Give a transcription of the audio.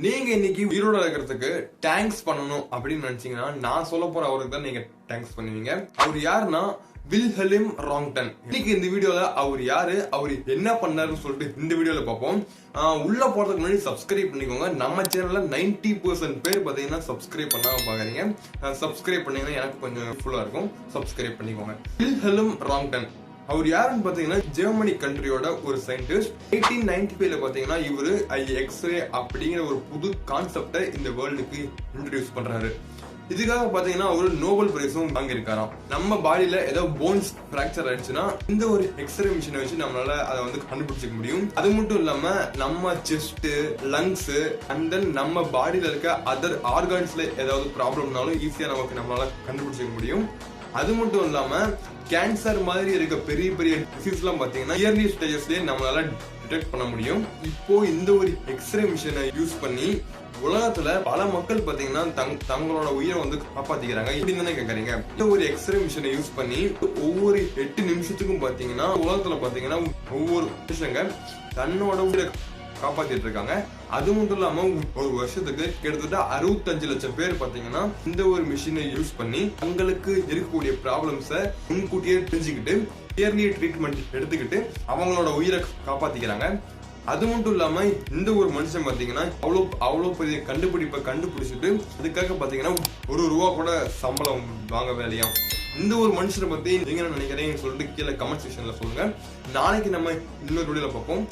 நீங்க இன்னைக்கு உயிரோட இருக்கிறதுக்கு தேங்க்ஸ் பண்ணணும் அப்படின்னு நினைச்சீங்கன்னா நான் சொல்ல போற அவருக்கு தான் நீங்க தேங்க்ஸ் பண்ணுவீங்க. அவர் யாருன்னா வில்ஹெல்ம் ராங்டன். இன்னைக்கு இந்த வீடியோல அவர் யாரு, அவர் என்ன பண்ணாருன்னு சொல்லிட்டு இந்த வீடியோல பார்ப்போம். உள்ள போறதுக்கு முன்னாடி சப்ஸ்கிரைப் பண்ணிக்கோங்க. நம்ம சேனல்ல 90% பேர் பாத்தீங்கன்னா சப்ஸ்கிரைப் பண்ணாம பாக்குறீங்க. சப்ஸ்கிரைப் பண்ணீங்கன்னா எனக்கு கொஞ்சம் யூஸ்ஃபுல்லா இருக்கும். சப்ஸ்கிரைப் பண்ணிக்கோங்க. வில்ஹெல்ம் ராங்டன் அவர் யாருன்னு பாத்தீங்கன்னா ஜெர்மனி கண்ட்ரியோட ஒரு சயின்டிஸ்ட். 1895ல பாத்தீங்கன்னா இவரு எக்ஸ்ரே அப்படிங்கிற ஒரு புது கான்செப்டை இந்த வேர்ல்டுக்கு இன்ட்ரோடியூஸ் பண்றாரு. இதுக்காக பாத்தீங்கன்னா அவரு நோபல் பிரைஸும் வாங்கியிருக்காராம். நம்ம பாடியில ஏதோ போன்ஸ் பிராக்சர் ஆயிடுச்சுன்னா இந்த ஒரு எக்ஸ்ரே மிஷினை வச்சு நம்மளால அதை வந்து கண்டுபிடிச்சிக்க முடியும். அது மட்டும் இல்லாம நம்ம செஸ்ட், லங்ஸ் அண்ட் தென் நம்ம பாடியில இருக்க அதர் ஆர்கான்ஸ்ல ஏதாவது ப்ராப்ளம்னாலும் ஈஸியா நம்மளால கண்டுபிடிச்சிக்க முடியும். அது மட்டும் இல்லாம கேன்சர் மாதிரி இருக்க பெரிய பெரிய டிசீஸ் எல்லாம் பாத்தீங்கன்னா இயர்லி ஸ்டேஜஸ்லயே நம்மளால டிடெக்ட் பண்ண முடியும். இப்போ இந்த ஒரு எக்ஸ்ரே மிஷினை யூஸ் பண்ணி உலகத்துல பல மக்கள் பாத்தீங்கன்னா தங்களோட உயிரை வந்து காப்பாத்திக்கிறாங்க. இப்படி தானே கேக்குறீங்க. இந்த ஒரு எக்ஸ்ரே மிஷினை யூஸ் பண்ணி ஒவ்வொரு 8 நிமிஷத்துக்கும் பாத்தீங்கன்னா உலகத்துல பாத்தீங்கன்னா ஒவ்வொரு மனுஷங்க தன்னோட உயிரை காப்பாத்திட்டு இருக்காங்க. அது மட்டும் இல்லாம ஒரு வருஷத்துக்கு கிட்டத்தட்ட 65 லட்சம் பேர் பாத்தீங்கன்னா இந்த ஒரு மிஷினை யூஸ் பண்ணி தங்களுக்கு இருக்கக்கூடிய ப்ராப்ளம்ஸை முன்கூட்டியே தெரிஞ்சுக்கிட்டு இயர்லி ட்ரீட்மெண்ட் எடுத்துக்கிட்டு அவங்களோட உயிரை காப்பாத்திக்கிறாங்க. அது மட்டும் இல்லாம இந்த ஒரு மனுஷன் பாத்தீங்கன்னா அவ்வளவு பெரிய கண்டுபிடிப்பை கண்டுபிடிச்சிட்டு அதுக்காக பாத்தீங்கன்னா ₹1 கூட சம்பளம் வாங்க வேலையா. இந்த ஒரு மனுஷனை பத்தி நீங்க என்ன நினைக்கிறீங்கன்னு சொல்லிட்டு கீழே கமெண்ட் செக்ஷன்ல சொல்லுங்க. நாளைக்கு நம்ம இன்னொரு வீடியோல பார்ப்போம்.